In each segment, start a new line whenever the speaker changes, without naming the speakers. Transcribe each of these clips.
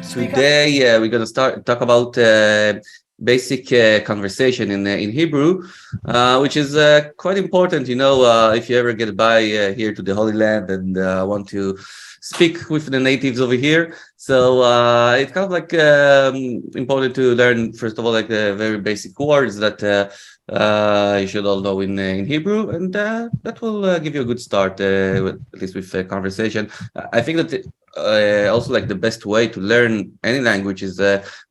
Today we're going to talk about basic conversation in Hebrew, which is quite important. If you ever get by here to the Holy Land and want to speak with the natives over here. So it's kind of like important to learn, first of all, like the very basic words that you should all know in Hebrew, and that will give you a good start, at least with conversation. I think that also like the best way to learn any language is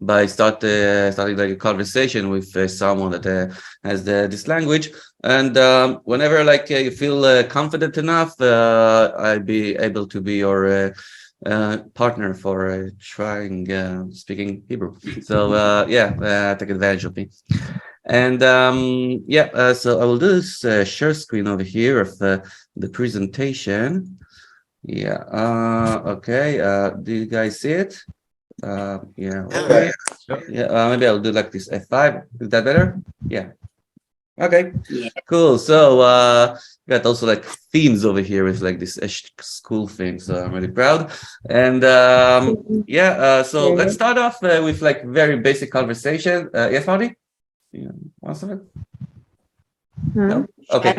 by starting like a conversation with someone that has this language. And whenever like you feel confident enough, I'll be able to be your partner for trying speaking Hebrew. So take advantage of me. And so I will do this share screen over here of the presentation. Okay. Do you guys see it? Okay. Maybe I'll do like this F5. Is that better? Yeah. Okay. Yeah. Cool. So got also like themes over here with like this ESH School thing. So I'm really proud. And so let's start off with like very basic conversation. Yes, Mardi? Yeah. One second. No? Okay.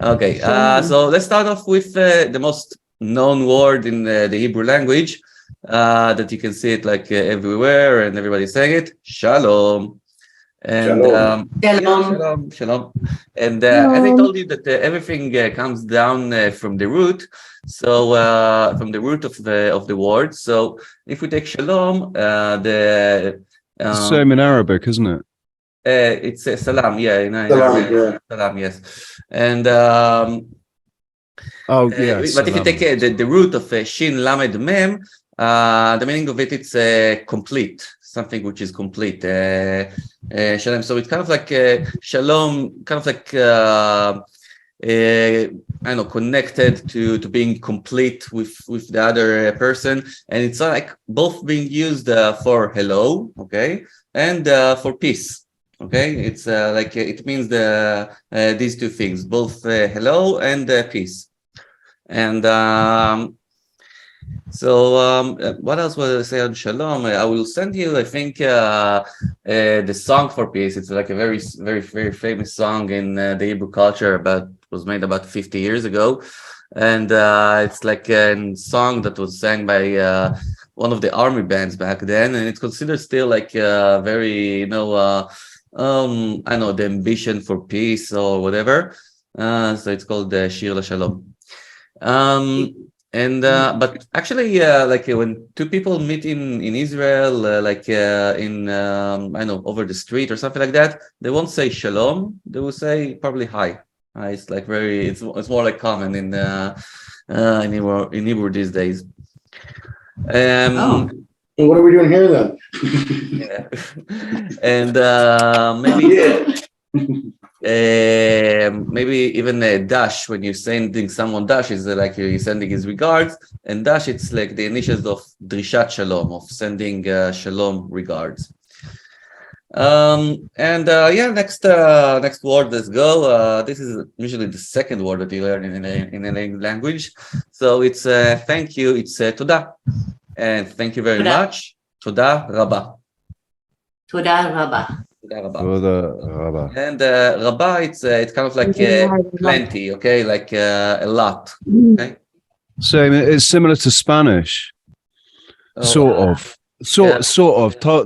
Okay. So let's start off with the most known word in the Hebrew language that you can see it like everywhere and everybody's saying it. Shalom. And shalom. And as I told you that everything comes down from the root. So from the root of the word. So if we take shalom,
the same in Arabic, isn't it?
It's salam, salam, yes. And but if you take the root of shin lamed mem, the meaning of it's complete, something which is complete. Shalom. So it's kind of like shalom, kind of like I know, connected to being complete with the other person, and it's like both being used for hello, okay, and for peace. Okay, it's like it means these two things, both hello and peace. And what else will I say on shalom? I will send you, I think, the song for peace. It's like a very, very, very famous song in the Hebrew culture, was made about 50 years ago. And it's like a song that was sang by one of the army bands back then, and it's considered still like very, I know, the ambition for peace or whatever. So it's called Shir LaShalom. But actually, like when two people meet in Israel, I know, over the street or something like that, they won't say shalom. They will say probably hi. It's like it's more like common in Hebrew these days.
Well, what are we doing here then?
And maybe even a dash, when you're sending someone dash, is like you're sending his regards, and dash, it's like the initials of drishat shalom, of sending shalom regards. Next word, let's go. This is usually the second word that you learn in a language. So it's thank you, it's toda, and thank you very much. Toda rabba.
Toda rabba.
And rabba, it's kind of like plenty, okay, like a lot. Okay.
So it's similar to Spanish, sort of.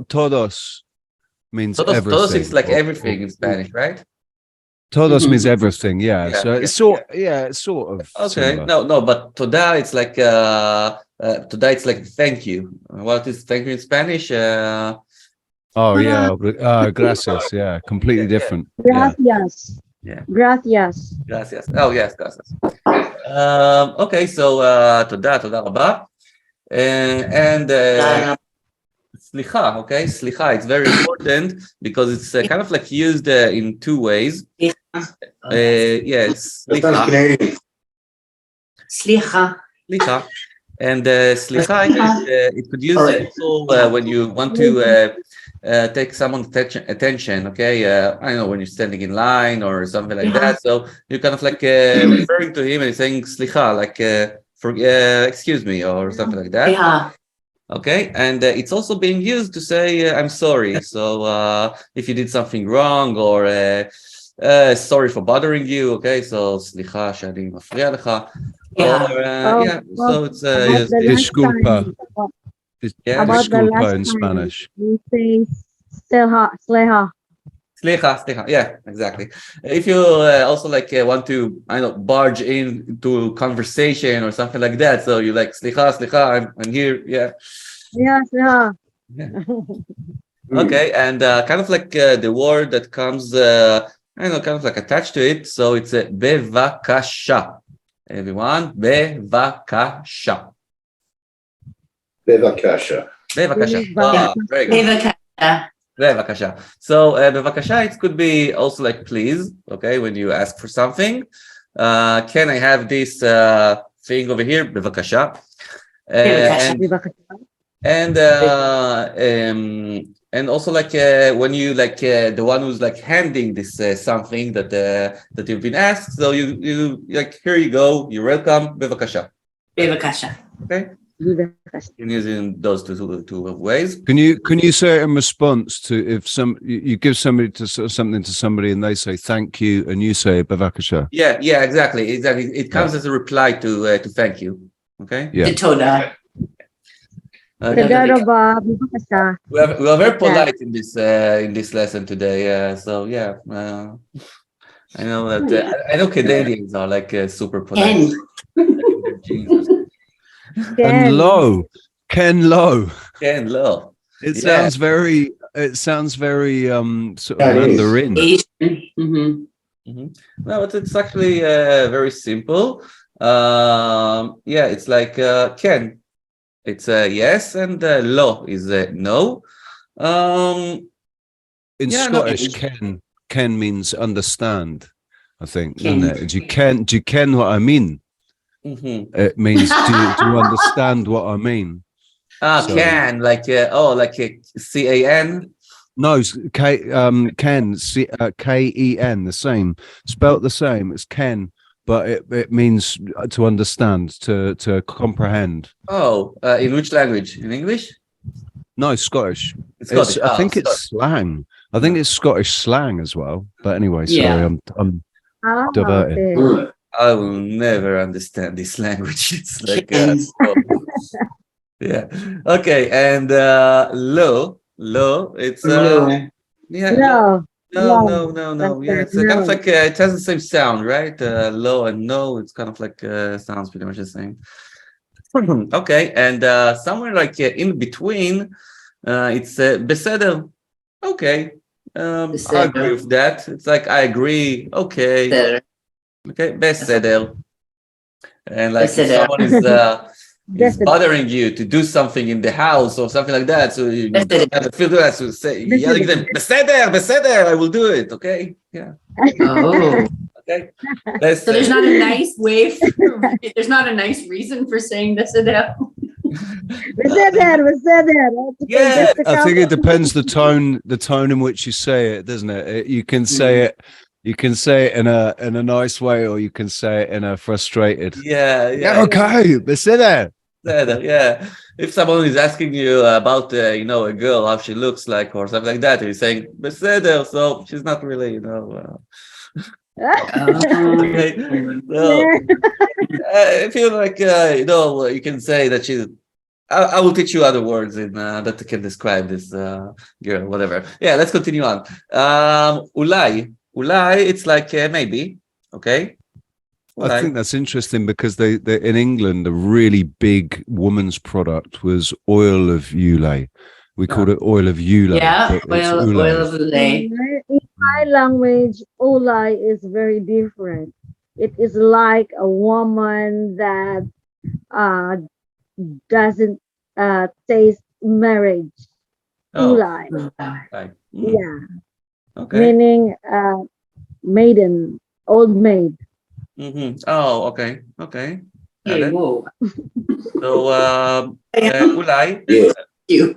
Todos means everything.
Todos is like everything in Spanish, right?
Todos means everything, yeah. So it's sort of.
Okay, similar. No, but toda, it's like toda, it's like thank you. What is thank you in Spanish?
Gracias, yeah, completely different.
Gracias.
Yeah.
Gracias.
Gracias. Oh, yes, gracias. Okay, so toda rabba. And slicha, okay? Slicha, it's very important because it's kind of like used in two ways. It's slicha. Slicha. And slicha, it could use also when you want to take someone's attention, okay? I know, when you're standing in line or something like that. So you're kind of like referring to him and saying slicha, like excuse me, or something like that. Okay, and it's also being used to say I'm sorry. So if you did something wrong or sorry for bothering you. Okay, so סליחה שאני מפריע לך.
Yeah.
Or yeah,
well,
so it's
about the last
Disculpa.
time,
yeah,
about the
Disculpa
last
in
time,
Spanish.
we say sleha.
Slicha. Yeah, exactly. If you also like want to, I know, barge into conversation or something like that, so you like slicha, I'm here. Yeah.
Yeah, sleha.
Okay, and kind of like the word that comes, I know, kind of like attached to it. So it's a bevakasha. Everyone, bevakasha.
Bevakasha.
Bevakasha.
Bevakasha.
Very good.
Bevakasha.
Bevakasha. So bevakasha, it could be also like please, okay, when you ask for something. Can I have this thing over here? Bevakasha.
Bevakasha.
And also like when you like the one who's like handing this something that that you've been asked. So you like, here you go, you're welcome. Bevakasha.
Bevakasha.
Okay.
Bevakasha.
You can use it in those two ways.
Can you say it in response to if you give somebody something to somebody and they say thank you and you say bevakasha?
Yeah, exactly. It comes as a reply to thank you. Okay.
Yeah.
The Toda.
Toda Rabba, bevakasha.
We are very polite in this lesson today. So yeah, I know that I know Canadians are like super polite.
Ken.
And low, Ken Low.
Ken Lo.
It
Yeah.
sounds very sort of
That is.
Mandarin.
Asian.
No, but it's actually very simple. Yeah, it's like Ken. It's yes, and lo is no.
In
Yeah, no,
Scottish,
it-
Ken means understand, I think,
Ken.
doesn't it? Do you ken what I mean?
Mhm.
It means do you understand what I mean? So-
Can like like CAN.
No, Ken, Ken, the same, spelt the same. It's Ken, but it means to understand, to comprehend.
Oh, in which language? In English?
No, Scottish.
It's Scottish.
I think it's
Scottish.
slang. I think it's Scottish slang as well. But anyway, sorry,
Yeah.
I'm
Ah,
diverted.
okay.
I will never understand this language. It's like
Ken.
yeah. Okay, and lo, it's
Blue.
yeah,
No.
no. Yeah, it's kind of
No.
like it has the same sound, right? Lo and no, it's kind of like sounds pretty much the same. Okay, and somewhere like in between, it's beseder. Okay, I
Beseder.
agree with that. It's like I agree. Okay,
Better.
okay, beseder. And like if
Beseder.
someone is
Beseder.
bothering you to do something in the house or something like that, so you
Beseder.
kind of feel that, so say yelling at them, beseder, I will do it. Okay, yeah,
Oh.
okay.
So there's not a nice way there's not a nice reason for saying this and that.
Beseder.
Yeah,
I think it depends the tone in which you say it, doesn't it? You can say it. You can say it in a nice way, or you can say it in a frustrated.
yeah.
Okay, but say that.
Yeah. If someone is asking you about a girl, how she looks like or something like that, and you're saying beseder, so she's not really okay. So I feel like you can say that she's. I will teach you other words in that can describe this girl, whatever. Yeah, let's continue on. Ulai, it's like maybe. Okay.
I think that's interesting because they in England, a really big woman's product was oil of Ulay. We called it oil of Ulay.
Yeah,
but it's
oil
Ulay.
of Ulay.
In my language, Olai is very different. It is like a woman that doesn't taste marriage.
Oh,
Ulai.
right.
Yeah.
Okay.
Meaning maiden, old maid.
Oh, okay. Got
Hey,
it.
whoa.
So, Ulay,
You.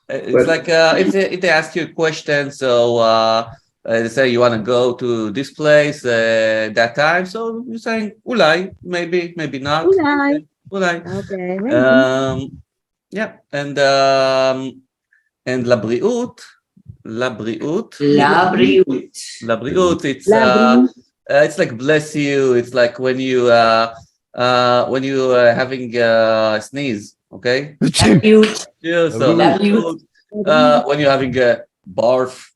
it's like if they ask you a question, so they say you want to go to this place that time, so you're saying Ulay, maybe not.
Ulai.
Ulay.
Okay. Maybe.
Yeah, and לבריאות,
Labri.
לבריאות,
Labri.
it's like bless you. It's like when you having a sneeze, okay? Yeah, so
Labri.
when you're having a barf,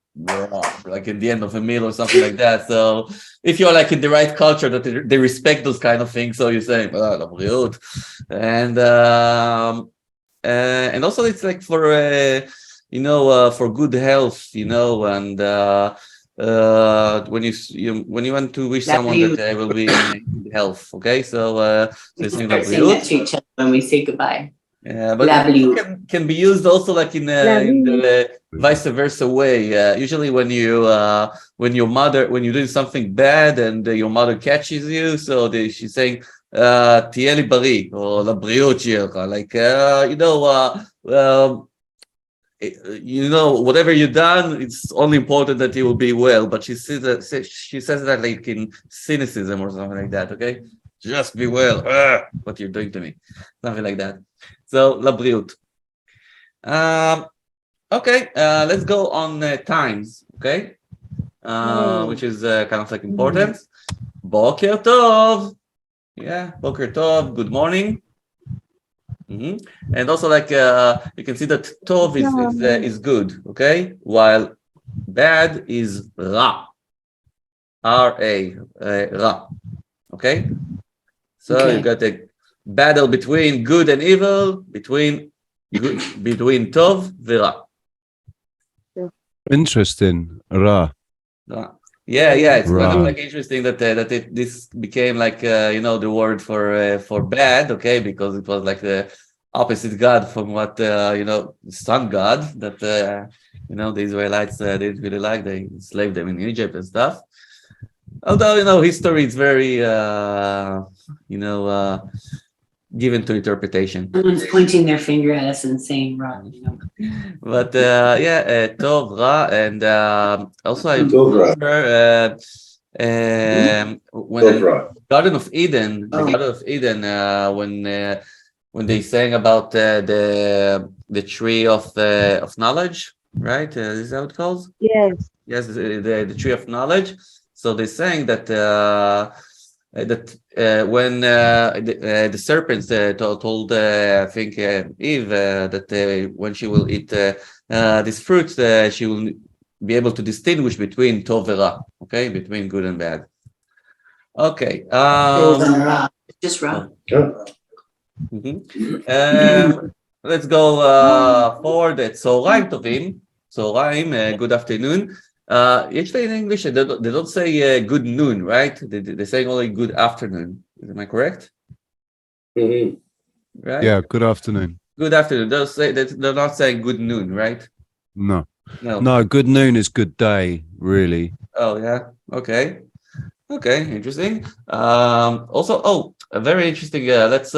like at the end of a meal or something like that. So if you're like in the right culture that they respect those kind of things, so you say לבריאות, and also it's like for for good health, and when you want to wish someone that they will be in good health, okay? So it's saying
Start saying that to each other when we say goodbye.
yeah, but
Labri.
it can be used also like in the vice versa way. Usually when when you're doing something bad and your mother catches you, so she's saying תהיה לי בריא, or לבריאות שיהיה לך, like whatever you've done, it's only important that you will be well. But she says that like in cynicism or something like that. Okay, just be well. What you're doing to me, something like that. So לבריאות. Okay, let's go on times. Okay, which is kind of like important. בוקר טוב. Yeah, Boker Tov, good morning. And also like you can see that Tov is good, okay? While bad is Ra. R-A, Ra. Okay? So you got a battle between good and evil, between Tov and Ra.
Interesting. Ra.
Yeah, it's kind of
Right.
like interesting that this became like the word for bad, okay, because it was like the opposite god from what the sun god that the Israelites didn't really like. They enslaved them in Egypt and stuff. Although history is very given to interpretation.
Someone's pointing their finger at us and saying wrong.
But Tov, Ra, and also I
Tov, Ra.
remember when
Tov, Ra.
Garden of Eden, when they sang about the tree of knowledge, right? Is that what it calls?
Yes.
Yes, the tree of knowledge. So they sang that when the serpents told I think Eve that when she will eat this fruit, she will be able to distinguish between Tov and Ra, okay, between good and bad. Okay.
Just wrong.
Let's go forward. צהריים טובים. צהריים, good afternoon. Usually in English, they don't say good noon, right? They say only good afternoon. Am I correct?
Mhm.
Right?
Yeah, good afternoon.
Good afternoon. They're not saying good noon, right?
No.
No.
No, good noon is good day, really.
Oh, yeah. Okay. Okay, interesting. Also, very interesting. It's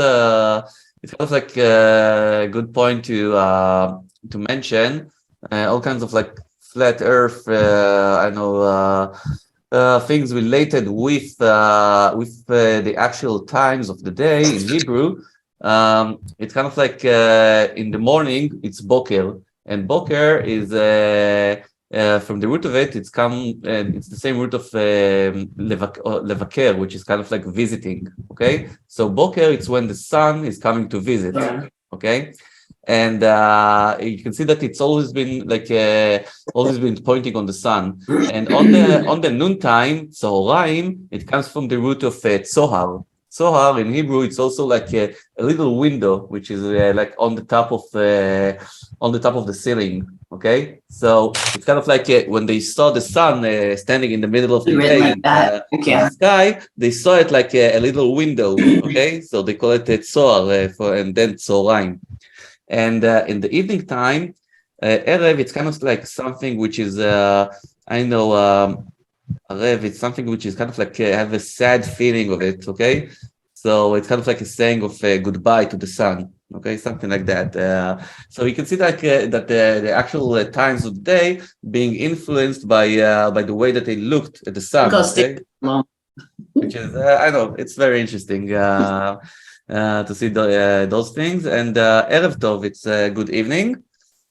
kind of like a good point to mention. All kinds of like flat Earth. I know things related with the actual times of the day in Hebrew. It's kind of like in the morning it's Boker, and Boker is from the root of it. It's the same root of levaker, which is kind of like visiting. Okay, so Boker, it's when the sun is coming to visit. Okay. And you can see that it's always been pointing on the sun, and on the noontime, Tzoraim, it comes from the root of Tzohar. Tzohar in Hebrew, it's also like a little window, which is like on the top of the ceiling. Okay, so it's kind of like when they saw the sun standing in the middle of the day in the sky, they saw it like a little window. Okay, so they call it Tzohar, and then Tzoraim. And in the evening time, Erev, it's kind of like something which is, Erev, it's something which is kind of like have a sad feeling of it, okay? So it's kind of like a saying of goodbye to the sun, okay? Something like that. So you can see that the actual times of the day being influenced by the way that they looked at the sun, okay? Which is, I know, it's very interesting. to see those things. And Erev Tov, it's good evening.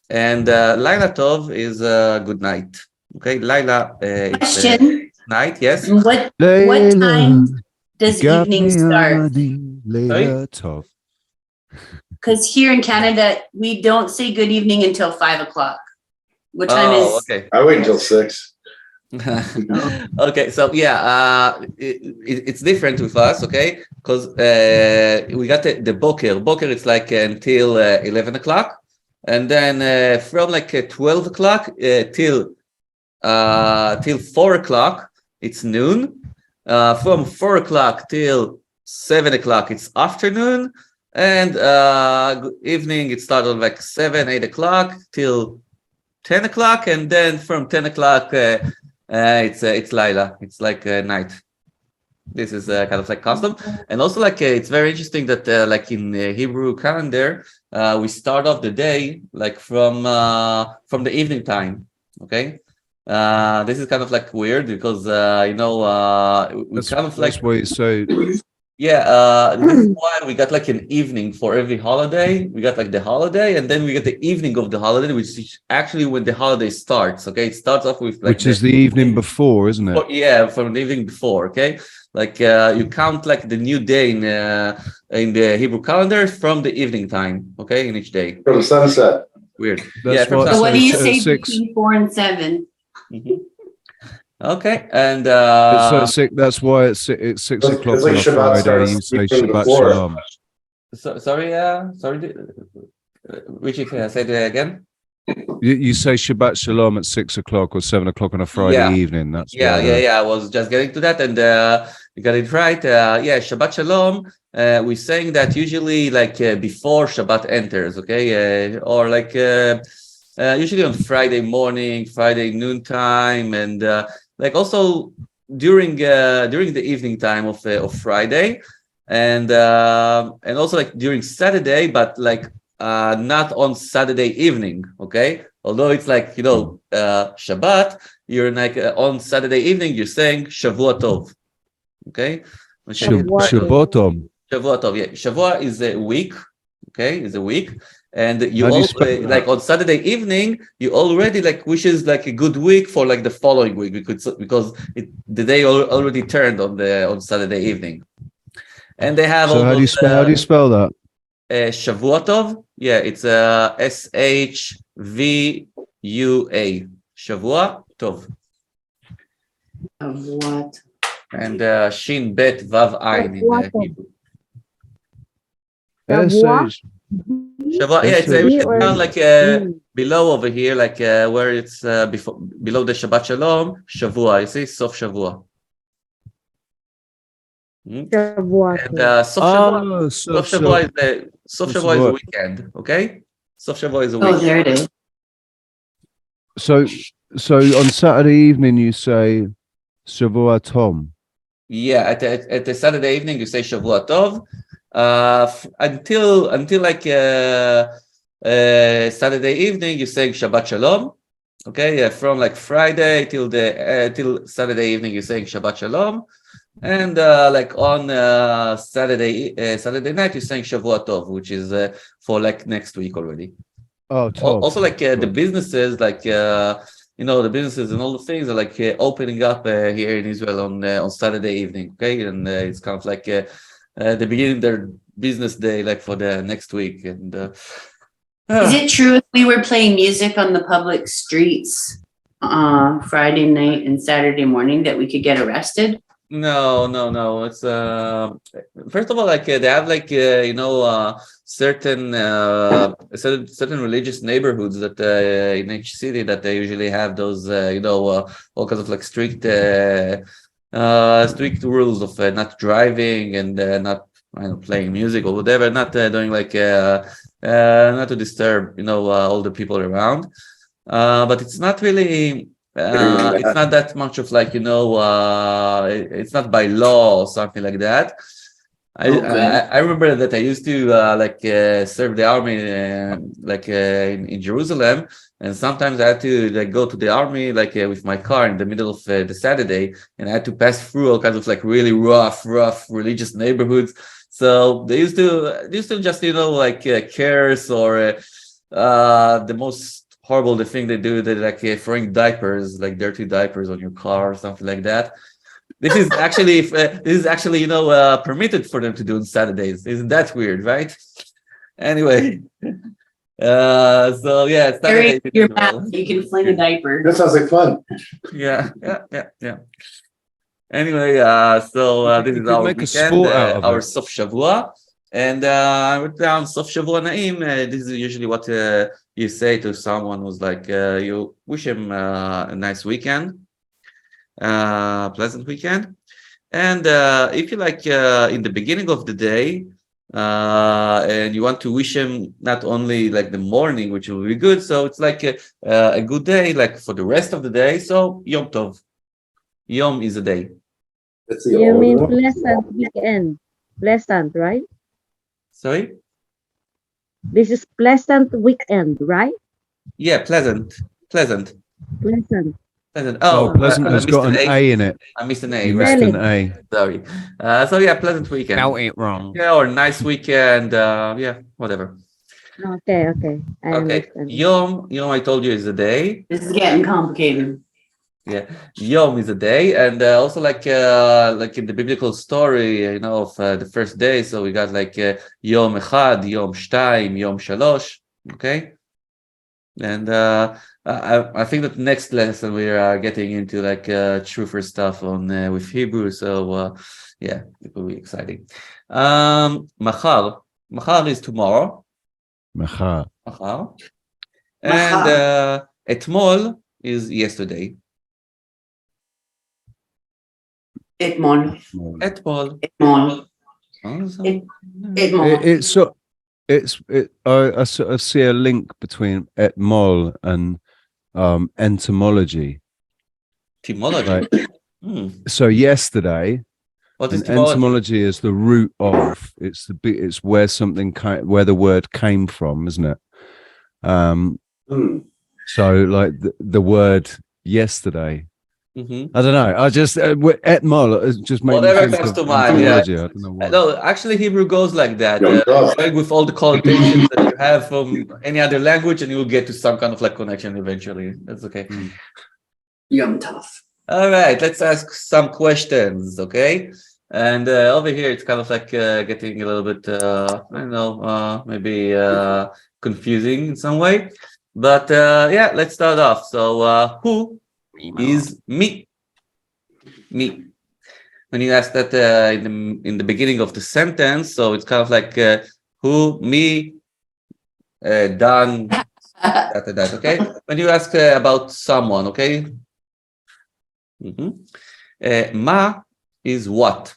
And Laila Tov is good night. Okay, Laila, it's
Question,
night, yes.
what
Layla,
time does
got
evening
me
start?
on the Layla Tov.
Because here in Canada, we don't say good evening until 5 o'clock. What time
Oh,
is?
okay.
I wait until 6.
Okay, so yeah, it's different with us, okay? Because we got the boker. Boker, it's like until 11 o'clock. And then from like 12 o'clock till 4 o'clock, it's noon. From 4 o'clock till 7 o'clock, it's afternoon. And evening, it started like 7, 8 o'clock till 10 o'clock. And then from 10 o'clock, it's Laila. It's like night. This is kind of like custom. And also like it's very interesting that like in the Hebrew calendar, we start off the day like from the evening time. Okay. This is kind of like weird because we kind of like
That's why it's so.
this is why we got like an evening for every holiday. We got like the holiday, and then we get the evening of the holiday, which is actually when the holiday starts. Okay, it starts off with like
Which is the evening before, isn't it?
yeah, from the evening before. Okay, like you count like the new day in the Hebrew calendar from the evening time. Okay, in each day.
From sunset.
Weird.
That's
yeah, from
what-
So what do you
So
say
6.
between 4 and 7?
Mhm. Okay, and
So that's why it's 6
It's
o'clock
like
on a
Shabbat
Friday. You
starts
say
evening
Shabbat
before.
Shalom.
sorry, Richie, can I say that again?
You say Shabbat Shalom at 6 o'clock or 7 o'clock on a Friday
Yeah.
evening. That's
Yeah,
why,
yeah. I was just getting to that, and you got it right. Yeah, Shabbat Shalom. We're saying that usually like before Shabbat enters, okay, or like usually on Friday morning, Friday noontime, and like also during the evening time of Friday, and also like during Saturday, but like not on Saturday evening, okay. Although it's like Shabbat, you're like on Saturday evening, you're saying Shavua Tov, okay.
Shabbatom.
Shavua Tov, yeah. Shavua is a week, okay, is a week. And you
How do you
all
spell
like on Saturday evening, you already like wishes like a good week for like the following week because the day already turned on Saturday evening. And they have
So
all
how do you spell that?
Shavua Tov, yeah, it's SHVUA, Shavua Tov,
Of what?
and Shin Bet Vav Ayin in
Shavua Tov.
Hebrew.
Shavua?
SH.
Shavua, yeah, it's
SH.
down like below over here, like where it's below the Shabbat Shalom, Shavua. You see, Sof Shavua.
Shavua
And
Tov.
Sof Shavua,
Oh,
Sof Shavua is a weekend. Okay, Sof Shavua is a
Oh,
weekend.
there it is.
so on Saturday evening you say Shavua Tom.
Yeah, at the Saturday evening you say Shavua Tov, until like Saturday evening you say Shabbat Shalom. Okay, from like Friday till till Saturday evening you're saying Shabbat Shalom, and like on Saturday night you're saying Shavua Tov, which is for like next week already.
Oh, Tom.
Also, like the businesses, like the businesses and all the things are like opening up here in Israel on Saturday evening. Okay, and it's kind of like the beginning of their business day, like for the next week. And
Is it true if we were playing music on the public streets Friday night and Saturday morning that we could get arrested?
No. It's first of all, like they have like certain religious neighborhoods that in each city that they usually have those all kinds of like strict rules of not driving and not playing music or whatever, not doing like not to disturb all the people around. But it's not really. It's not that much of like it's not by law or something like that. I remember that I used to serve the army in Jerusalem, and sometimes I had to like go to the army with my car in the middle of the Saturday, and I had to pass through all kinds of like really rough religious neighborhoods. So they used to just like curse or the most horrible the thing they do, they like throwing diapers, like dirty diapers on your car or something like that. This is actually permitted for them to do on Saturdays. Isn't that weird, right? Anyway, so yeah,
Carry
Saturday
your
as
mouth,
well.
you can fling a diaper.
That sounds like fun.
Yeah. Anyway, so this
You
is
could
our
make a
weekend,
sport out of
our
it.
Sof Shavua, and I wrote down Sof Shavua Naim. This is usually what you say to someone who's like you wish him a nice weekend, pleasant weekend. And if you like in the beginning of the day, and you want to wish him not only like the morning, which will be good, so it's like a good day, like for the rest of the day. So Yom Tov. Yom is a day.
That's the
You
old
mean
one.
pleasant weekend? Pleasant, right?
Sorry?
This is pleasant weekend, right?
Yeah, pleasant.
Pleasant.
Oh,
Oh,
pleasant
I
has
missed
got
an
an
A.
A in it.
I missed an A,
You
right?
missed an
Spelling.
A.
Sorry. So yeah, pleasant weekend.
Spelled it wrong.
Yeah, or nice weekend. Yeah, whatever.
Okay. I
Okay.
understand.
Yom, I told you is a day.
This is getting complicated.
Yeah, Yom is a day, and also like in the biblical story, of the first day. So we got like Yom Echad, Yom Shtaim, Yom Shalosh. Okay, and I think that next lesson we are getting into like truther stuff on with Hebrew. So yeah, it will be exciting. Machar is tomorrow.
Machar.
Machar, and Etmol is yesterday.
Itmon.
Etmol.
Itmon.
Also,
Itmon.
I sort of see a link between etymol and entomology.
etymology.
Right.
Hmm.
So yesterday,
What is
and
etymology?
entomology is the root of. It's where something where the word came from, isn't it? So like the word yesterday.
Mm-hmm.
I don't know. I just etymol just made me
Whatever
think
comes
of
to mind. Yeah.
entomology. I don't know why.
No, actually, Hebrew goes like that.
Yom Tov.
Going with all the connotations that you have from any other language, and you'll get to some kind of like connection eventually. That's okay.
Yom Tov.
All right, let's ask some questions, okay? And over here, it's kind of like getting a little bit, I don't know, maybe confusing in some way. But yeah, let's start off. So who is me? Me. When you ask that in the beginning of the sentence, so it's kind of like who, me, done, that, okay? When you ask about someone, okay? Ma is what?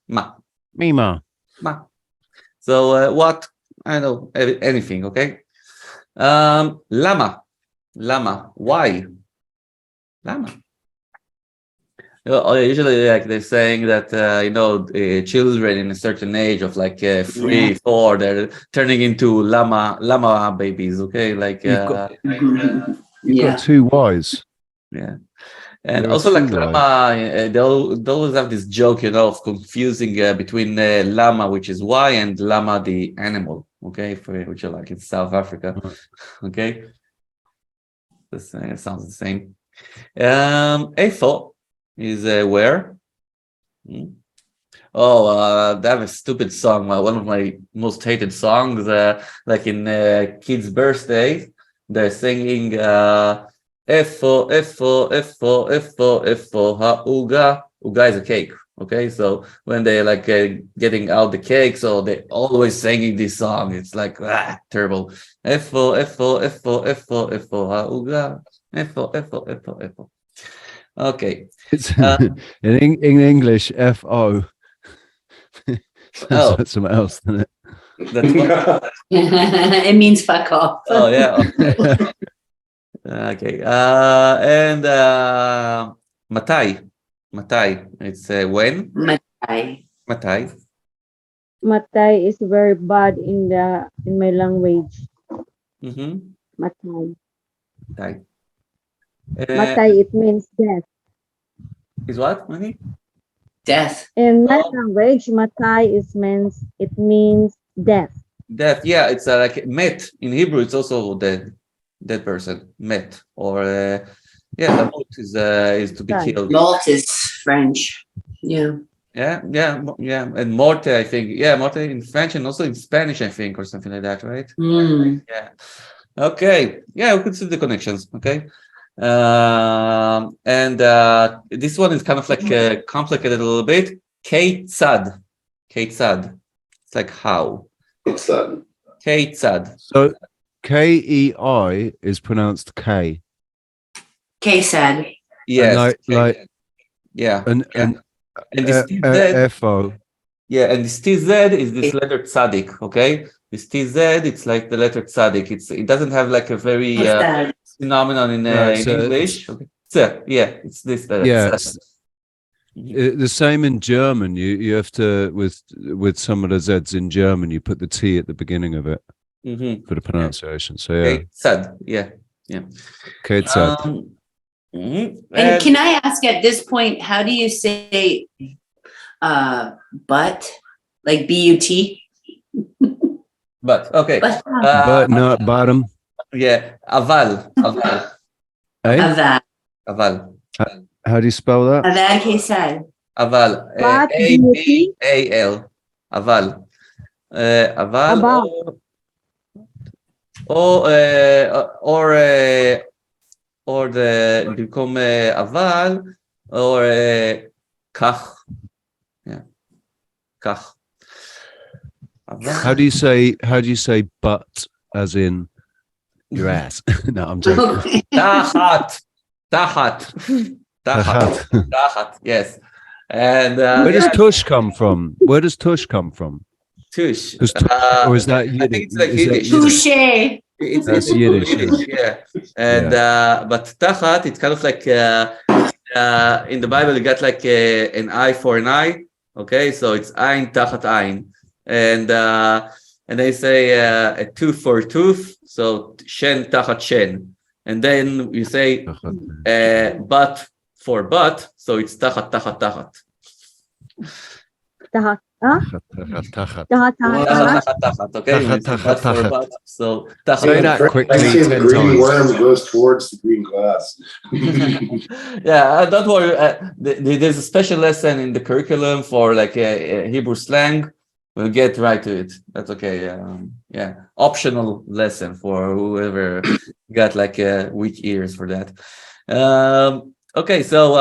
Ma.
Mima.
Ma. So what? I know anything, okay? Lama. Why? Lama. Usually, like they're saying that children in a certain age of like 3, 4, they're turning into llama babies. Okay, like
You've got two Y's.
yeah. And
There are
also
two
like lama, they always have this joke, of confusing between lama, which is Y, and lama, the animal. Okay, which are like in South Africa. Okay, this sounds the same. Efo is where? Oh, they have a stupid song. One of my most hated songs. Like in kids' birthday, they're singing Efo ha'uga. Uga is a cake. Okay, so when they like getting out the cake, so they always singing this song. It's like terrible. Efo ha'uga. Efo. Okay.
It's in English, F-O. Sounds like something else, doesn't it?
That's what.
It means fuck off.
Oh yeah. Okay. And Matai. It's when?
Matai.
Matai.
Matay is very bad in my language.
Mm-hmm.
Matay.
Matai.
Matay, it means death.
Is what, Mani?
Death.
In my language, matai means death.
Death, yeah, it's like met in Hebrew. It's also dead person, met, or yeah, mot is to be
Right.
killed.
Malt is French. Yeah.
Yeah, and morte, I think, yeah, morte in French and also in Spanish, I think, or something like that, right?
Mm.
Yeah. Okay. Yeah, we could see the connections. Okay. And this one is kind of like complicated a little bit. Keitzad. Keitzad. It's like how.
It's that.
Keitzad.
So KEI is pronounced K.
K-sad.
Yes.
like-
yeah.
And
And this TZ,
FO.
yeah, and this TZ is this letter tzadik. Okay. This TZ, it's like the letter tzadik. It doesn't have like a very
Sad.
phenomenon in
it's,
English. Okay. So, yeah, it's this.
Yeah,
Tza.
the same in German. You have to with some of the Z's in German. You put the T at the beginning of it
Mhm.
for the pronunciation. So yeah,
Okay, sad. Yeah.
Ketzad.
Mhm.
And can I ask at this point, how do you say but? Like B-U-T?
But okay.
But
But not bottom.
Yeah. Aval.
Eh?
Avad.
How do you spell that?
Avad K-sad.
Aval.
But
A-V-A-L. Aval. Aval.
About.
Or the become aval or kach. Yeah. Kach.
How do you say butt as in your ass? No, I'm joking.
Tachat. Yes. And
Where does tush come from?
tush?
Tush, or is that
I think
Yiddish?
it's like
Is that
Yiddish.
Touche.
It's
Yiddish,
yeah. And but tachat, it's kind of like in the Bible, you got like an eye for an eye. Okay, so it's ein tachat ein, and they say a tooth for a tooth, so shen tachat shen, and then you say but for but, so it's tachat tachat tachat.
Tahat.
Tachat.
Tahat.
Okay,
Tachat, tachat.
but so
Say that quickly
I see the
10
green
times.
worm goes towards the green glass.
Yeah, don't worry. There's a special lesson in the curriculum for like Hebrew slang. We'll get right to it. That's okay. Yeah, optional lesson for whoever got like weak ears for that. Okay, so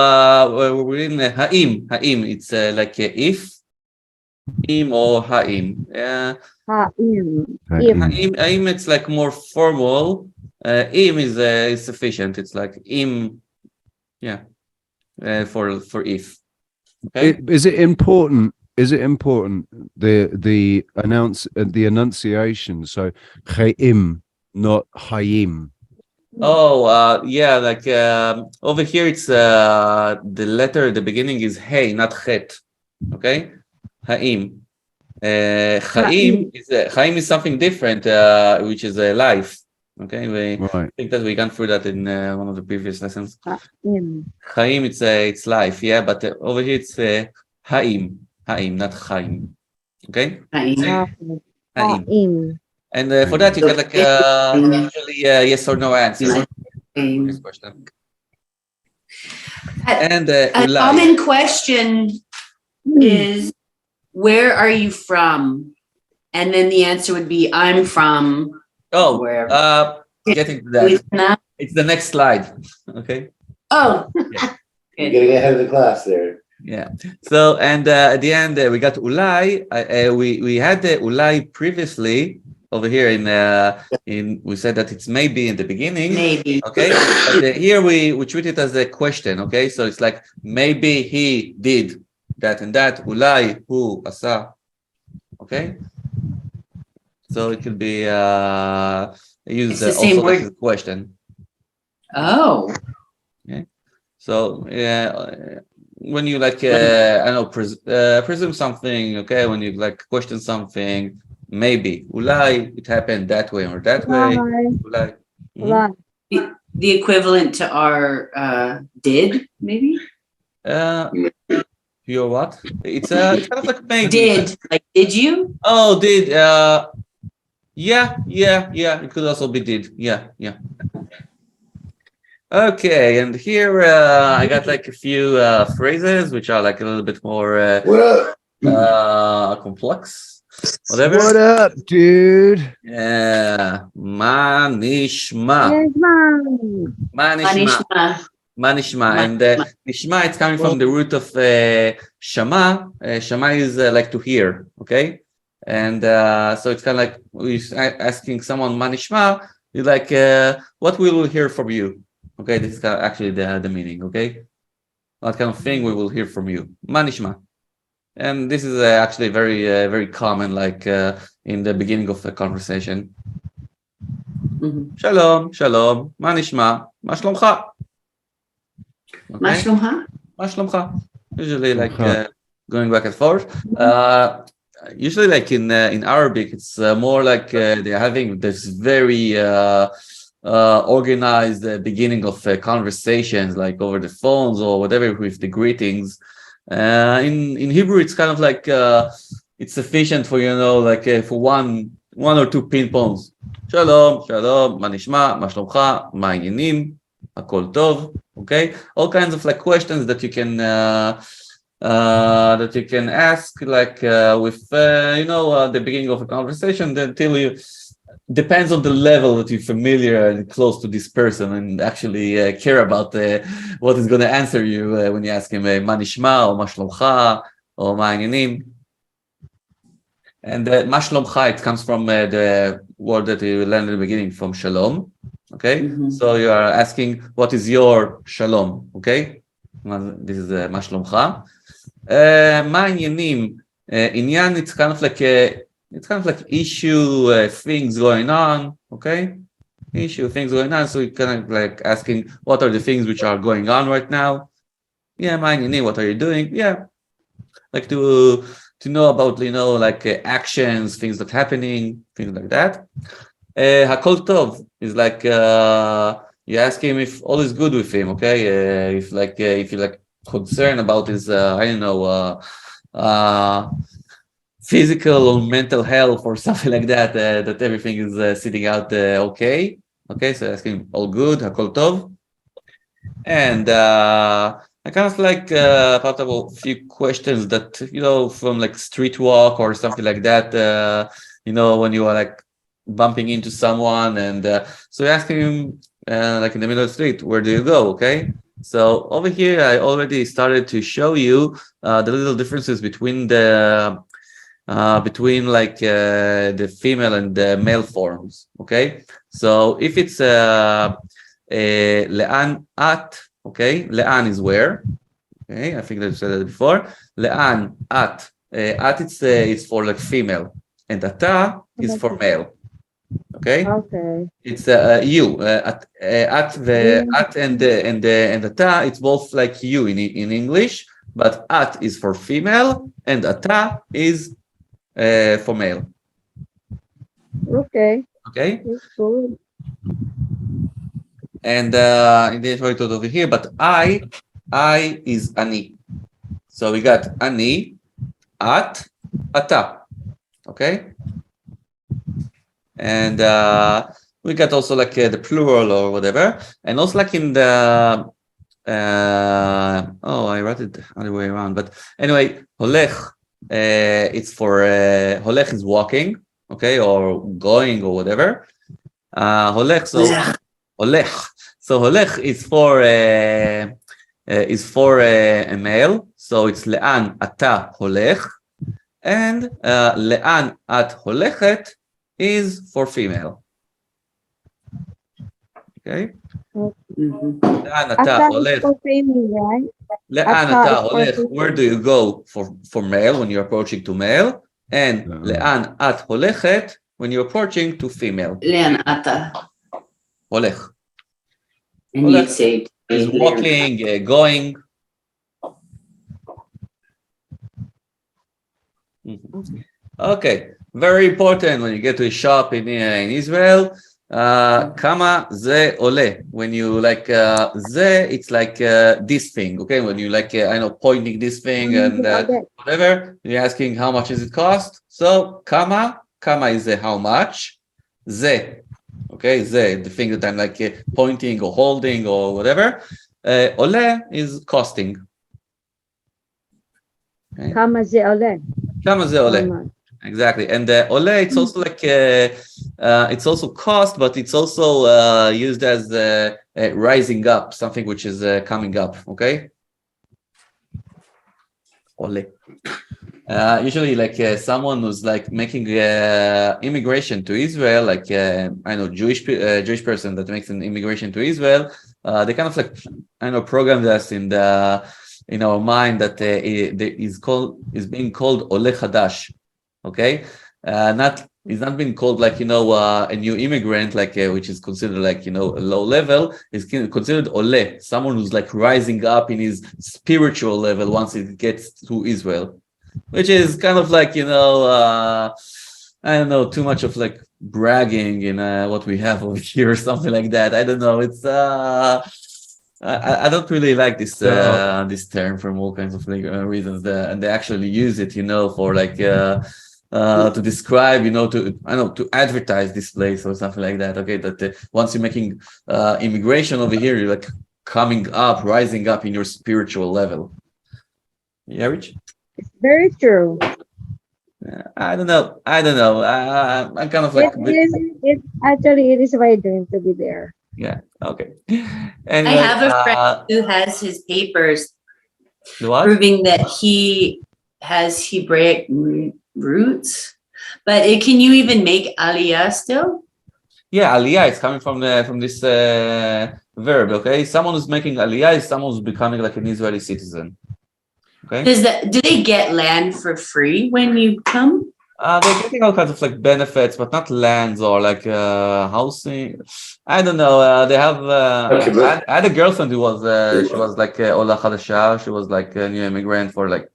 we're in ha'im. Ha'im. It's like if. Im or ha'im. Yeah.
Ha'im.
Ha'im, it's like more formal. Im is sufficient. It's like im, yeah, for if. Okay.
Is it important? The enunciation? So chayim, not hayim.
Oh, yeah, like over here it's the letter at the beginning is hey, not chet. Okay. Ha'im. Chaim is something different, which is a life. Okay, I think that we gone through that in one of the previous lessons. Chaim, it's life, yeah, but over here it's ha'im, not chaim. Okay, ha'im. And for that you get like usually yes or no answer. This question. And
a common question is, where are you from? And then the answer would be, I'm from wherever.
Getting to that. It's the next slide. Okay.
Oh.
Yeah.
You're getting ahead of the class there.
Yeah. So, and at the end, we got ulai. We had the ulai previously over here in we said that it's maybe in the beginning.
Maybe.
Okay. But here we treat it as a question. Okay. So it's like maybe he did that and that. Ulai hu asa. Okay. So it could be used also as a question.
Oh.
Okay. So when you like I don't know presume something, okay, when you like question something, maybe ulai it happened that way or that way. Ulai.
Mm-hmm. The equivalent to our did, maybe?
Pure what? It's kind of like maybe.
Did, like, did you?
Oh, did. Yeah. It could also be did. Yeah. Okay, and here I got like a few phrases which are like a little bit more
What up?
complex. Whatever.
What up, dude?
Yeah. Ma nishma.
Yes, ma'am.
Ma nishma.
Manishma.
Ma nishma. And
Manishma.
nishma, it's coming from the root of shama. Shama is like to hear, okay? And so it's kind of like we're asking someone ma nishma, you're like, what we will hear from you? Okay, this is kind of actually the meaning, okay? What kind of thing we will hear from you? Ma nishma. And this is actually very common, like in the beginning of a conversation.
Mhm.
Shalom, ma nishma, ma shlomcha.
מה שלומך?
Ma shlomcha. Usually like
Shlomcha.
going back and forth. Usually like in Arabic, it's more like they're having this very organized beginning of conversations, like over the phones or whatever with the greetings. In Hebrew, it's kind of like it's sufficient for like for one or two ping pongs. Shalom, ma nishma, ma shlomcha, ma העניינים, הכל טוב. Okay, all kinds of like questions that you can ask like with the beginning of a conversation until you. Depends on the level that you're familiar and close to this person and actually care about what is going to answer you when you ask him מה נשמע or מה שלומך or מה העניינים. And מה שלומך, it comes from the word that you learned at the beginning from shalom. Okay, so you are asking what is your shalom. Okay, this is מה שלומך. מה העניינים? עניין, it's kind of like issue, things going on, okay? Issue, things going on. So you're kind of like asking, what are the things which are going on right now? Yeah, what are you doing? Yeah, like to know about, like actions, things that happening, things like that. Hakol tov is like you ask him if all is good with him, okay? If you're like concerned about his, I don't know, physical or mental health or something like that, that everything is sitting out okay. So asking all good, hakol tov. And I kind of like thought about a few questions that, from like street walk or something like that, when you are like bumping into someone. And so you're asking him like in the middle of the street, where do you go? Okay. So over here, I already started to show you the little differences between the female and the male forms. Okay, so if it's le'an at, okay, le'an is where. Okay, I think I've said that before. Le'an at, it's for like female, and ata is for male. Okay, it's you at and ata, it's both like you in English, but at is for female and ata is for male.
Okay.
Okay.
Cool.
And indeed write it over here, but I is ani. So we got ani, at, ata. Okay. And we got also like the plural or whatever, and also like in the I wrote it the other way around, but anyway, holech. It's for holech is walking, okay, or going or whatever. Holech, so holech. So holech is for a male, so it's le'an ata holech, and le'an at holechet is for female. Okay. Le'an ata holech.
Right?
Le'an ata holech, where do you go for male when you're approaching to male? And le'an at holechet when you're approaching to female.
Le'an ata.
Holech.
And you'd say
is walking, going. Okay, very important when you get to a shop in Israel. Kama ze ole. When you like ze, it's like this thing. Okay, when you like I know pointing this thing and whatever, you're asking how much does it cost. So kama is how much. Ze, okay, ze, the thing that I'm like pointing or holding or whatever. Ole is costing. Okay.
Kama ze ole.
Kama ze ole. Exactly, and ole, it's also like it's also cost, but it's also used as rising up, something which is coming up. Okay, ole. Usually, like someone who's like making immigration to Israel, like I know Jewish person that makes an immigration to Israel, they kind of like I know programmed us in our mind that is being called ole chadash. Okay, he's not been called like a new immigrant, like which is considered like a low level. Is considered ole, someone who's like rising up in his spiritual level once it gets to Israel, which is kind of like I don't know, too much of like bragging in what we have over here or something like that. I don't know. It's I don't really like this this term for all kinds of like, reasons, and they actually use it for like to describe to advertise this place or something like that. Okay, that once you're making immigration over here, you're like coming up, rising up in your spiritual level. Yeah, Rich?
It's very true.
I don't know. I'm kind of like
It is my dream to be there.
Yeah. Okay.
I
Anyway,
have a friend who has his papers
what?
proving that he has Hebraic roots. But can you even make aliyah still?
Yeah, aliyah is coming from this verb. Okay, someone who's making aliyah is someone who's becoming like an Israeli citizen. Okay.
Do they get land for free when you come?
They're getting all kinds of like benefits, but not lands or like housing. I don't know. They have. I had a girlfriend who was she was like Ola Chadasha. She was like a new immigrant for like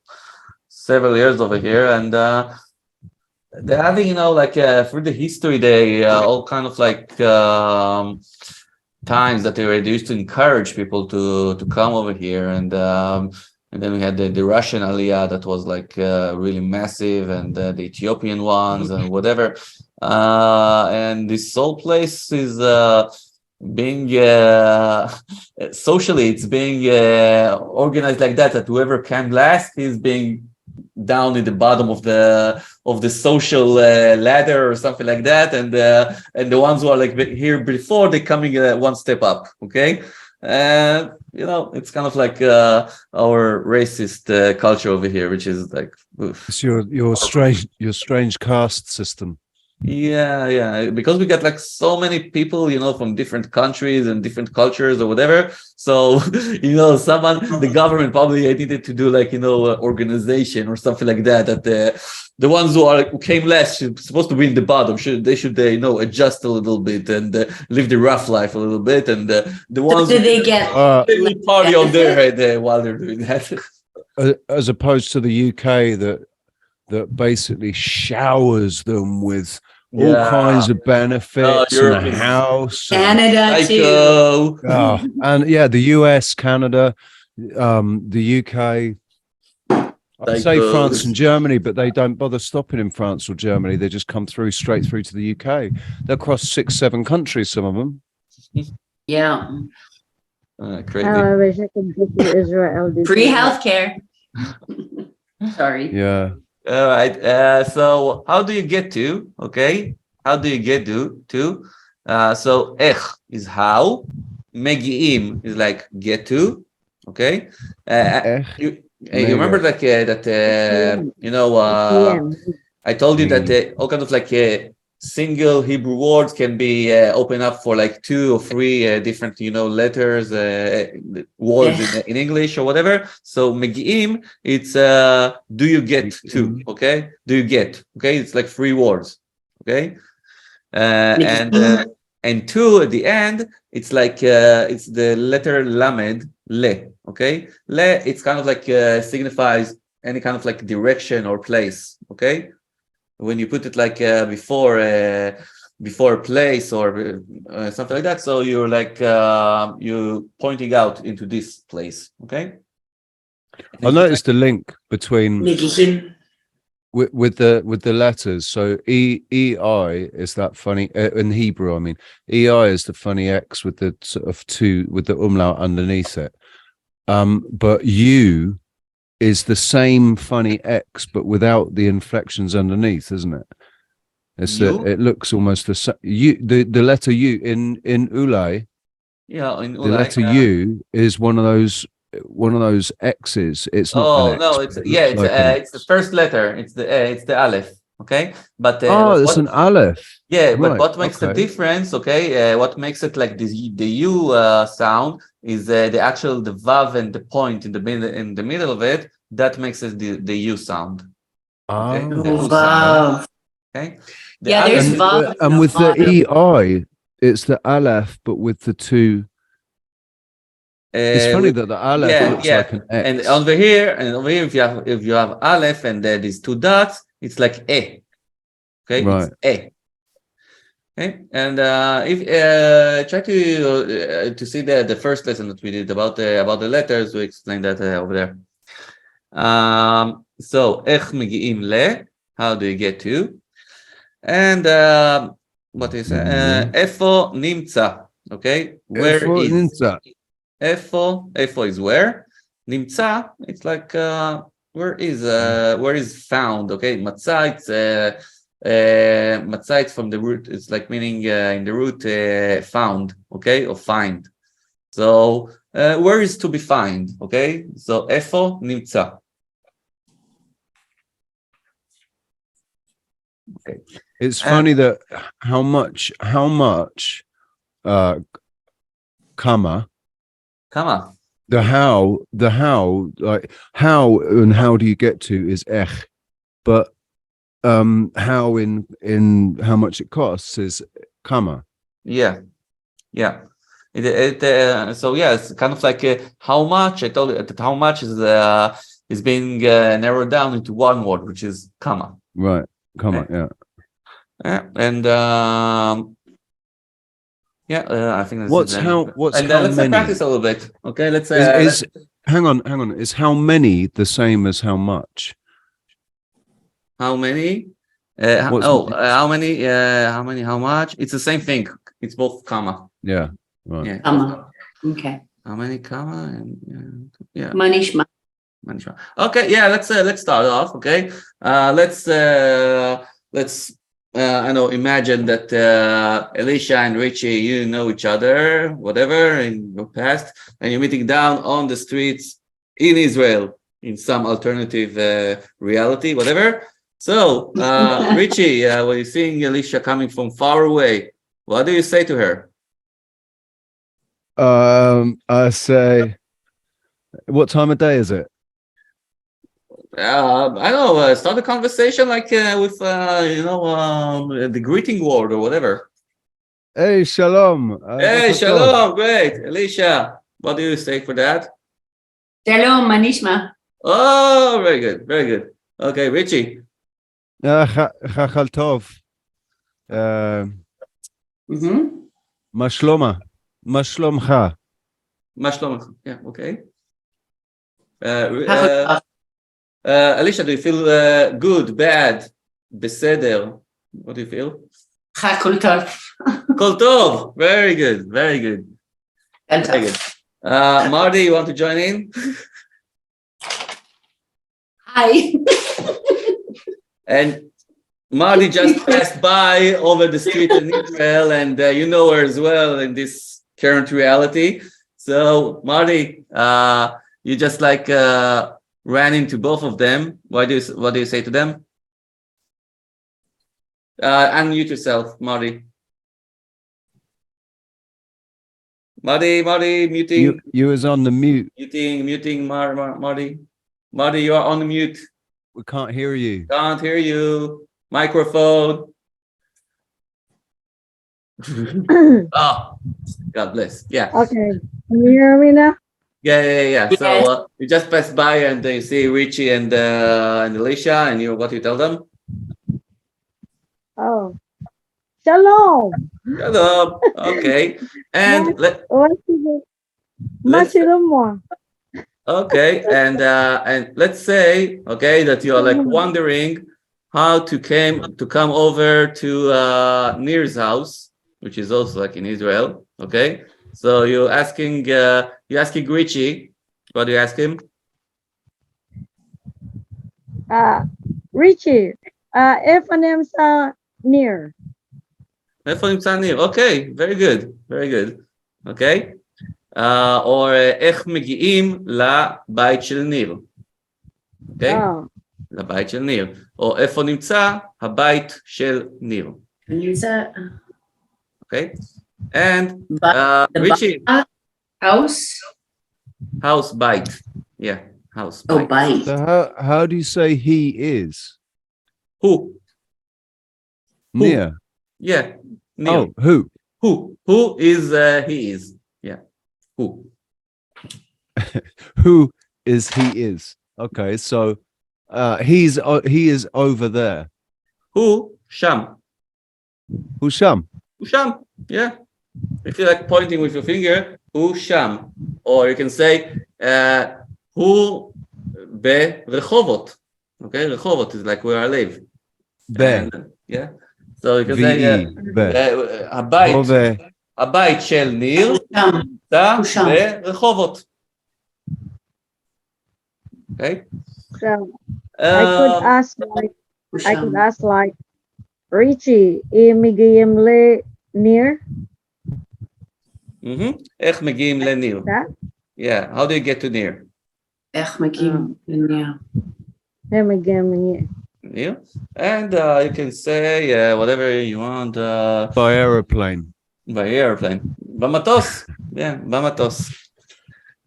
several years over here, and they're having like through the history, they all kind of like times that they were used to encourage people to come over here, and then we had the Russian Aliyah that was like really massive, and the Ethiopian ones and whatever. And this whole place is being socially, it's being organized like that. That whoever came last is being down in the bottom of the social ladder or something like that, and the ones who are like here before, they're coming one step up. Okay. And it's kind of like our racist culture over here, which is like oof.
It's your strange caste system.
Yeah, because we got like so many people from different countries and different cultures or whatever, so the government probably needed to do like organization or something like that the ones who came last supposed to be in the bottom they should adjust a little bit and live the rough life a little bit, and the ones
do they get
really party on their head while they're doing that.
As opposed to the UK that basically showers them with all kinds of benefits and a house.
Canada too.
And yeah, the US, Canada, the UK. I'd say France and Germany, but they don't bother stopping in France or Germany. They just come straight through to the UK. They'll cross 6-7 countries, some of them.
Yeah.
Crazy.
I wish I could go to Israel.
Free healthcare. Sorry.
Yeah.
All right. So how do you get to? Okay. How do you get to? So ech is how. Megi'im is like get to. Okay. You remember like that? I told you that all kind of like single Hebrew words can be open up for like 2 or 3 different letters, words in English or whatever. So megi'im, it's do you get to? Okay, do you get? Okay, it's like 3 words. Okay, and 2 at the end, it's like it's the letter lamed le. Okay, le, it's kind of like signifies any kind of like direction or place. Okay. When you put it like before before a place or something like that. So you're like you pointing out into this place. Okay.
I noticed the link between
Nagiging.
with the letters. So EI is that funny in Hebrew. I mean, EI is the funny X with the sort of two with the umlaut underneath it. But U is the same funny X, but without the inflections underneath, isn't it? It's
U?
it looks almost the same. The letter U in Ulai.
Yeah, in
The
Ulai,
letter U is one of those X's. It's not
oh
an X.
no,
but
it's
it
yeah,
looks like an
it's the
X.
first letter. It's the Aleph. Okay, but
Oh, it's an Aleph.
yeah, but
Right,
what makes the
okay.
difference? Okay, what makes it like the U sound is the actual the vav and the point in the middle of it. That makes it the U sound. Okay,
Ah.
the U sound.
Vav.
Okay, the
Yeah, there's
Aleph-
vav.
And with the EI, it's the Aleph, but with the two. It's funny that the Aleph
yeah,
looks
yeah.
like an X.
And over here, if you have Aleph and there is two dots, it's like E. Okay,
Right.
it's E. Okay, and if try to see the first lesson that we did about the letters, we explained that over there. So איך מגיעים ל, how do you get to, and what is איפה נמצא, okay, where is, איפה is where, נמצא, it's like where is found, okay, מצא, it's מצא, it's from the root, it's like meaning in the root found, okay, or find. So where is to be found, okay, so איפה נמצא. Okay.
It's funny that how much comma the how like how and how do you get to is ech, but how in how much it costs is comma.
Yeah. So yeah, it's kind of like how much. I told you that how much is being narrowed down into one word, which is comma.
Right, comma.
Okay.
Yeah.
And I think that's
What's
it.
what's
And
how
let's
many?
practice a little bit. Okay, let's
Hang on. Is how many the same as how much?
how many? How many? How much? It's the same thing. It's both comma.
Yeah. Right.
Yeah.
Comma. Okay.
How many comma and yeah.
Manishma.
Okay, yeah, let's start off. Okay, let's I know, imagine that Elisha and Richie, you know each other, whatever, in your past, and you're meeting down on the streets in Israel in some alternative reality, whatever. So, Richie, when you're seeing Elisha coming from far away, what do you say to her?
I say, what time of day is it?
I don't know, start a conversation like with the greeting word or whatever.
Hey, shalom.
Hey, shalom, great. Elisha, what do you say for that?
Shalom, Manishma.
Oh, very good, very good. Okay, Richie.
Chachal tov. Ma shloma. Ma shlomcha.
Ma shlomcha. Yeah, okay. Elisha, do you feel good, bad, beseder? What do you feel?
Kol tov.
Kol tov. Very good, very good. Very good. Mardi, you want to join in?
Hi.
And Mardi just passed by over the street in Israel, and you know her as well in this current reality. So, Mardi, you just like ran into both of them. What do you say to them? Unmute yourself, Mardi. Mardi, muting.
You was on the mute.
Muting, Mardi. Mardi, you are on the mute.
We can't hear you.
Can't hear you. Microphone. Oh, God bless. Yeah.
Okay. Can you hear me now?
Yeah. So you just pass by and you see Richie and Elisha, and what you tell them?
Oh. Shalom.
Hello. Okay. And
מה שלמה?
okay, and let's say, okay, that you are like wondering how to come over to Nir's house, which is also like in Israel. Okay, so you're asking Richie. What do you ask him?
Richie, איפה נמצא ניר?
איפה נמצא ניר? Okay, very good, very good. Okay. או איך מגיעים לבית של ניר. אוקיי? לבית של ניר. או איפה נמצא הבית של ניר. אוקיי? And Richie. House, bite. Yeah, house, bite.
Oh, bite.
So how do you say he is?
Who?
Near.
Yeah. Near.
Oh, who?
Who is he is. Yeah. Who?
Who is he is. Okay, so he is over there.
Who? Sham.
Who's Sham?
Sham. Yeah. If you like pointing with your finger, who Sham. Or you can say who ברחובות. Okay, רחובות is like where I live.
Be.
Yeah. So you can say הבית של ניר נמצא ברחובות. Okay.
So I could ask like Richie, אם מגיעים לניר?
איך מגיעים לניר? Yeah, how do you get to near?
איך מגיעים לניר?
הם מגיעים לניר.
Near? And you can say whatever you want.
By aeroplane.
By airplane. במטוס. Yeah, במטוס.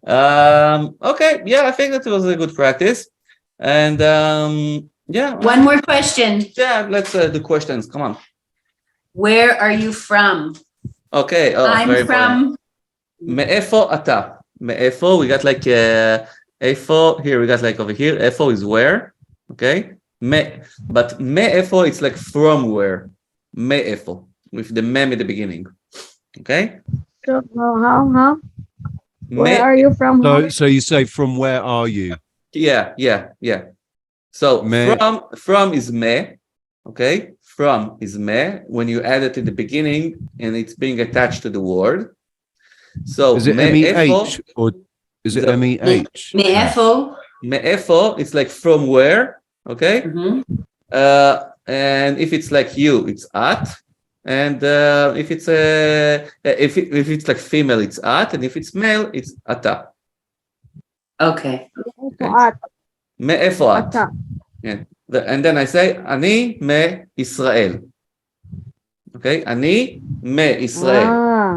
Okay, yeah, I think that was a good practice. And yeah.
One more question.
Yeah, let's do questions. Come on.
Where are you from?
Okay.
I'm from.
מאיפה אתה? מאיפה, we got like איפה, here we got like over here, איפה is where, okay? But מאיפה it's like from where, מאיפה, with the mem at the beginning, okay?
So how? Where are you from?
So you say from where are you?
Yeah. So from is me, okay? From is me when you add it in the beginning and it's being attached to the word. So
is it MEH or is it MEH?
מאיפה.
מאיפה, it's like from where, okay? And if it's like you, it's at. And if it's if it's like female, it's at. And if it's male, it's ata.
Okay.
מאיפה את? Yeah. And then I say, אני מישראל. Okay, אני מישראל.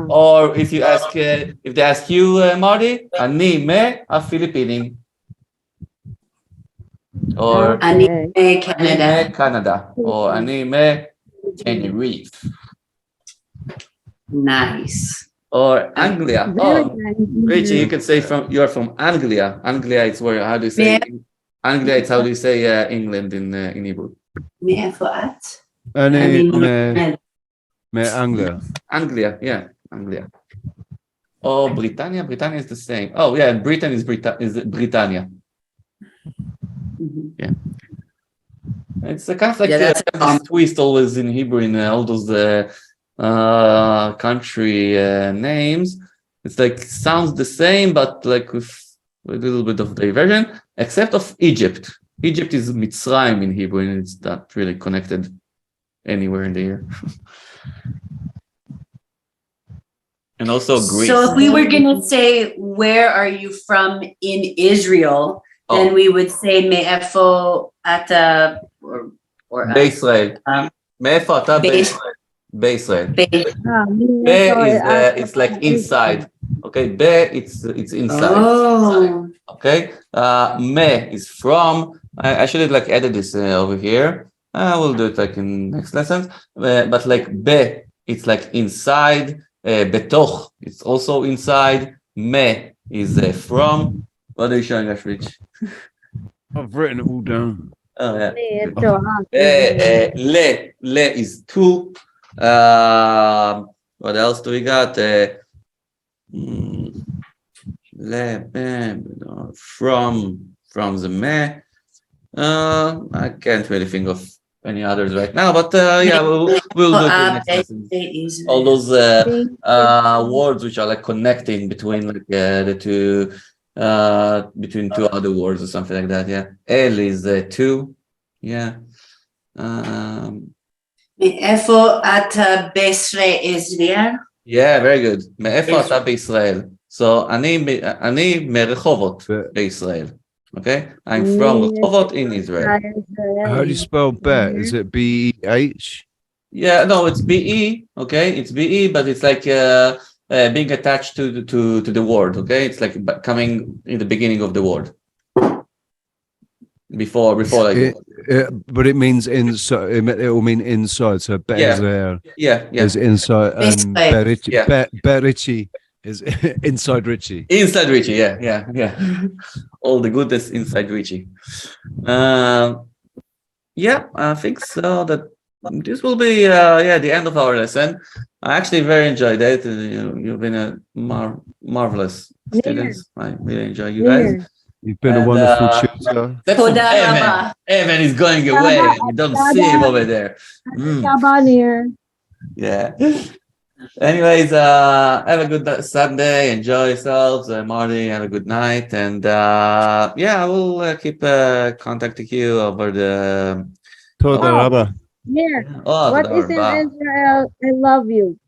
Or if you ask, if they ask you, Mardi, אני מהפיליפינים. Or
אני מקנדה.
Or אני מטנריף.
Nice.
Or Anglia. Oh, Richie, you can say you're from Anglia. Anglia, it's where, how do you say? Anglia, it's how do you say England in Hebrew?
מאיפה את?
אני Anglia.
Anglia, yeah, Anglia. Oh, Britannia. Britannia is the same. Oh, yeah, Britain is Britannia. Yeah. It's a kind of like a twist always in Hebrew in all those country names. It's like sounds the same, but like with a little bit of diversion, except of Egypt. Egypt is Mitzrayim in Hebrew, and it's not really connected anywhere in the year. And also Greece.
So if we were going to say, where are you from in Israel, then we would say, מאיפה אתה, or
בישראל. מאיפה אתה בישראל. It's like inside. Okay, it's inside.
Oh.
Okay. Me is from. I should have like added this over here. We'll do it like in next lessons. But like be, it's like inside. Betoch, it's also inside. Me is from. What are you showing us, Rich?
I've written it all down.
Oh yeah. Le is to. What else do we got? From the meh. I can't really think of any others right now, but yeah, we'll do it in the next lesson. All those words which are like connecting between like the two between two other words or something like that. Yeah, El is two. Yeah.
מאיפה אתה בישראל?
Yeah, very good. מאיפה אתה בישראל? So אני מרחובות בישראל. Okay, I'm from Rehovot in Israel.
How do you spell bet? Is it B-E-H?
Yeah, no, it's BE. Okay, it's BE, but it's like being attached to the word. Okay, it's like coming in the beginning of the word. Before like.
But it means inside. It will mean inside. So Bezer
Yeah.
is inside, and
Inside.
Richie is inside Richie.
Inside Richie, yeah. All the goodness inside Richie. Yeah, I think so. That this will be the end of our lesson. I actually very enjoyed it. You've been a marvelous students. I really enjoy you guys.
You've been a wonderful tutor.
Evan is going away. You don't see him over there. Yeah. Anyways, have a good Sunday. Enjoy yourselves. Mardi, have a good night. And I will keep contacting you over the.
Toda Rabba.
Here.
Oh,
What is in Israel? I love you.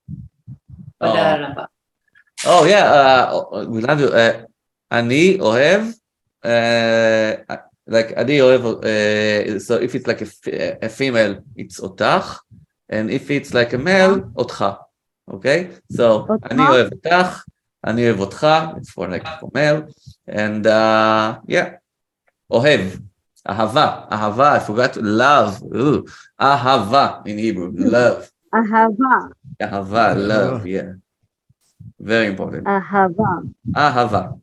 Oh yeah, we love you. Ani ohev. Like Ani ohev. So if it's like a female, it's otach, and if it's like a male, otcha. Okay, so אני אוהב אותך, אני אוהב אותך, it's for like for male, and אוהב, אהבה, I forgot love, אהבה in Hebrew, love. Ahava, love, yeah. Very important. Ahava.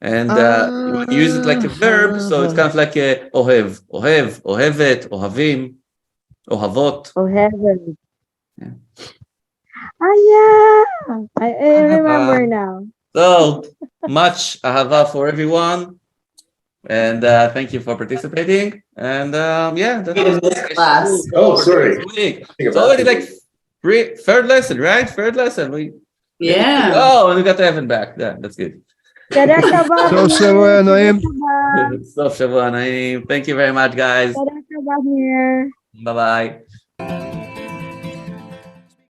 And when you use it like a verb, so it's kind of like אוהב, אוהבת, אוהבים, אוהבות.
Yeah. Yeah, I remember now.
So much ahava for everyone, and thank you for participating. And that was
Class.
Oh, sorry.
It's already like third lesson, right? Third lesson.
Yeah.
Oh, and we got Evan back. Yeah, that's good.
Sof Shavua Naim.
Sof Shavua Naim. Thank you very much, guys. Bye bye.